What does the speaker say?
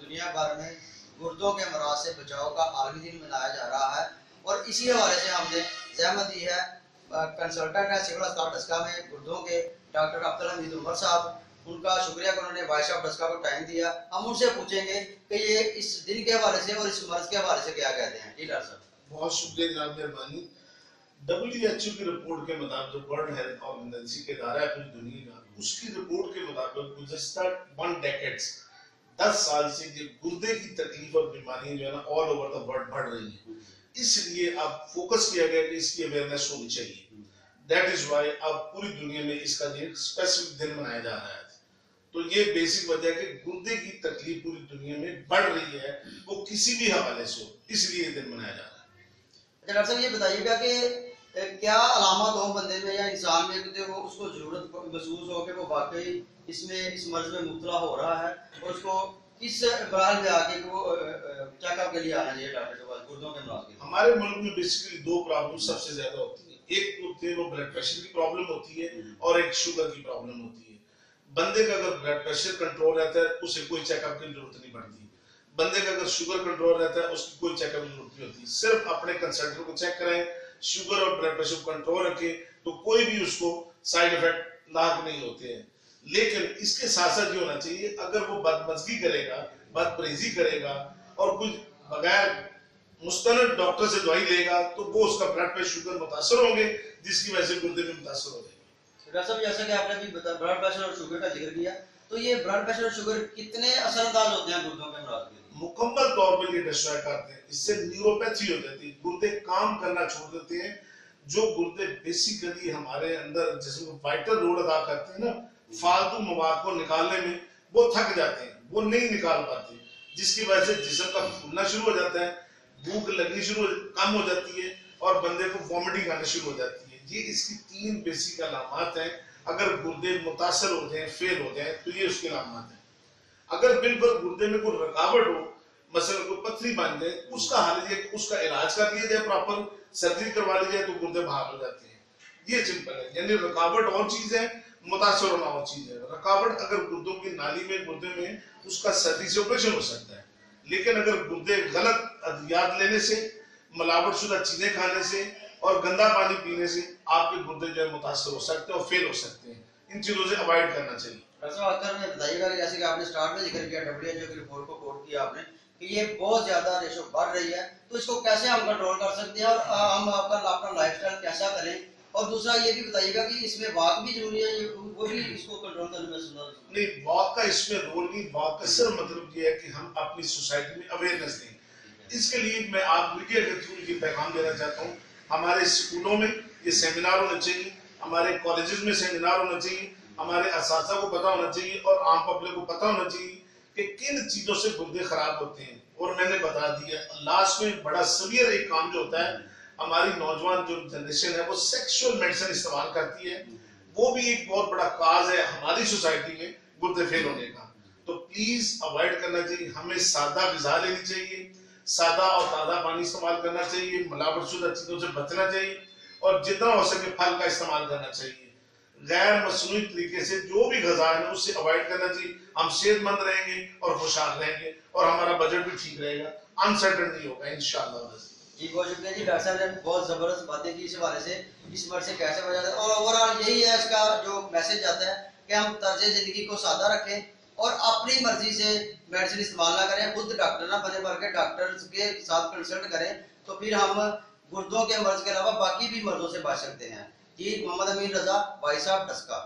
دنیا بھر میں گردوں کے امراض سے بچاؤ کا عالمی دن منایا جا رہا ہے، اور اسی حوالے سے ہم نے زحمت دی ہے کنسلٹنٹ ہے سول اسپتال ڈسکا میں گردوں کے ڈاکٹر عبدالحمید عمر صاحب، ان کا شکریہ کہ انہوں نے وائس آف ڈسکا کو ٹائم دیا. ہم ان سے پوچھیں گے کہ یہ اس دن کے حوالے سے اور اس مرض کے حوالے سے کیا کہتے ہیں. جی ڈاکٹر صاحب. بہت شکریہ جناب، مہربانی. WHO کی رپورٹ کے مطابق ورلڈ ہیلتھ آرگنائزیشن کے ادارہ ہے پوری دنیا کا، اس کی رپورٹ کے مطابق گزشتہ 1 ڈیکیڈز 10 سال سے یہ گردے کی تکلیف اور بیماریاں جو ہے نا آل اوور دا ورلڈ بڑھ رہی ہیں. اس لیے اب فوکس کیا گیا کہ اس کی اویئرنیس ہونی چاہیے. دیٹ از وائی اب پوری دنیا میں اس کا ایک اسپیسیفک دن منایا جا رہا ہے. تو یہ بیسک وجہ ہے کہ گردے کی تکلیف پوری دنیا میں بڑھ رہی ہے، وہ کسی بھی حوالے سے ہو، اس لیے یہ دن منایا جا رہا ہے. ڈاکٹر صاحب یہ بتائیے گا کہ کیا علامات ہوں بندے میں یا انسان میں کہ وہ اس کو ضرورت محسوس ہو کہ وہ واقعی اس مرض میں مبتلا ہو رہا ہے، اور اس کو کس براہ میں آ کے وہ چیک اپ کے لیے آنا چاہیے ڈاکٹر کے پاس گردوں کے امراض کے لیے؟ ہمارے ملک میں بیسیکلی 2 پرابلم سب سے زیادہ ہوتی ہیں. ایک ہوتی ہے وہ بلڈ پریشر کی پرابلم ہوتی ہے، اور ایک شوگر کی پرابلم ہوتی ہے. بندے کا اگر بلڈ پریشر کنٹرول رہتا ہے اسے کوئی چیک اپ کی ضرورت نہیں پڑتی. بندے کا اگر شوگر کنٹرول رہتا ہے اس کی کوئی چیک اپ کی ضرورت نہیں ہوتی. صرف اپنے کنسلٹنٹ کو چیک کریں، شوگر اور بلڈ پریشر کو کنٹرول رکھیں تو کوئی بھی اس کو سائیڈ افیکٹ لاحق نہیں ہوتے ہیں. لیکن اس کے ساتھ ساتھ یہ ہونا چاہیے اگر وہ بدمزگی کرے گا، بد پرہیزی کرے گا اور کچھ بغیر مستند ڈاکٹر سے دوائی لے گا تو وہ اس کا بلڈ پریشر شوگر متاثر ہوں گے، جس کی وجہ سے گردے میں متاثر ہو جائے گا. ڈاکٹر صاحب جیسا کہ آپ نے ابھی بلڈ پریشر اور شوگر کا ذکر کیا، تو یہ بلڈ پریشر اور شوگر کتنے اثر انداز ہوتے ہیں گردوں کے امراض کے لیے؟ مکمل طور پر یہ ڈسٹرائے کرتے ہیں. اس سے نیوروپیتھی ہو جاتی ہے، گردے کام کرنا چھوڑ دیتے ہیں. جو گردے بیسیکلی ہمارے اندر جسم میں وائٹل رول ادا کرتے ہیں نا، فالتو مواد کو نکالنے میں وہ تھک جاتے ہیں، وہ نہیں نکال پاتے، جس کی وجہ سے جسم کا پھولنا شروع ہو جاتا ہے، بھوک لگنی کم ہو جاتی ہے، اور بندے کو وامٹنگ آنا شروع ہو جاتی ہے. یہ اس کی 3 بیسک علامات ہیں. اگر گردے متاثر ہو جائیں، فیل ہو جائیں تو یہ اس کے علامات ہیں. اگر بالکل گردے میں کوئی رکاوٹ ہو، مثلا کوئی پتھری بن جائے، اس کا حل یہ کہ اس کا علاج کر لیا جائے، پراپر سرجری کروا لی جائے تو گردے بحال ہو جاتے ہیں. یہ سمپل ہے. یعنی رکاوٹ اور چیز ہے، متاثر ہونا اور چیز ہے. رکاوٹ اگر گردوں کی نالی میں گردے میں، اس کا سرجری سے آپریشن ہو سکتا ہے. لیکن اگر گردے غلط ادویات لینے سے، ملاوٹ شدہ چیزیں کھانے سے اور گندا پانی پینے سے آپ کے گردے جو ہے متاثر ہو سکتے ہیں اور فیل ہو سکتے ہیں. ان چیزوں سے اوائڈ کرنا چاہیے. ڈاکٹر صاحب آخر میں بتائیے گا کہ جیسے کہ آپ نے سٹارٹ میں ذکر کیا WHO کی رپورٹ کو کوٹ کیا آپ نے کہ یہ بہت زیادہ ریشو بڑھ رہی ہے، تو اس کو کیسے ہم کنٹرول کر سکتے ہیں اور ہم اپنا لائف اسٹائل کیسا کریں؟ اور دوسرا یہ بھی بتائیے گا کہ اس میں واک بھی ضروری ہے، وہ بھی اس کو کنٹرول کرنے میں سننا نہیں. واک کا اس میں رول نہیں. واک کا صرف مطلب یہ ہے کہ ہم اپنی سوسائٹی میں اویئرنیس دیں. اس کے لیے میں آپ میڈیا کے تھرو یہ پیغام دینا چاہتا ہوں. ہمارے اسکولوں میں یہ سیمینار ہونا چاہیے، ہمارے کالجز میں سیمینار ہونا چاہیے، ہمارے اساتذہ کو پتہ ہونا چاہیے اور عام پبلک کو پتہ ہونا چاہیے کہ کن چیزوں سے گردے خراب ہوتے ہیں. اور میں نے بتا دیا. لاسٹ میں بڑا سویئر ایک کام جو ہوتا ہے، ہماری نوجوان جو جنریشن ہے وہ سیکشول میڈیسن استعمال کرتی ہے. وہ بھی ایک بہت بڑا کاز ہے ہماری سوسائٹی میں گردے فیل ہونے کا. تو پلیز اوائڈ کرنا چاہیے. ہمیں سادہ غذا لینی چاہیے، سادہ اور تازہ پانی استعمال کرنا چاہیے، ملاوٹ شدہ چیزوں سے بچنا چاہیے، اور جتنا ہو سکے پھل کا استعمال کرنا چاہیے. غیر مصنوعی طریقے سے جو بھی غذا ہے اس سے اوائڈ کرنا چاہیے. ہم صحت مند رہیں گے اور خوشحال رہیں گے، اور ہمارا بجٹ بھی ٹھیک رہے گا، انسرٹن نہیں ہوگا انشاءاللہ. جی بہت شکریہ جی. ڈاکٹر صاحب نے بہت زبردست باتیں کی اس حوالے سے، اس مرض سے کیسے بچا جائے، اور اوورآل یہی ہے اس کا جو میسج آتا ہے کہ ہم طرز زندگی کو سادہ رکھیں اور اپنی مرضی سے میڈیسن استعمال نہ کریں. خود ڈاکٹر نہ بنے بلکہ ڈاکٹر کے ساتھ کنسلٹ کریں، تو پھر ہم گردوں کے مرض کے علاوہ باقی بھی مرضوں سے بچ سکتے ہیں. جی محمد امین رضا، وائس آف ڈسکا.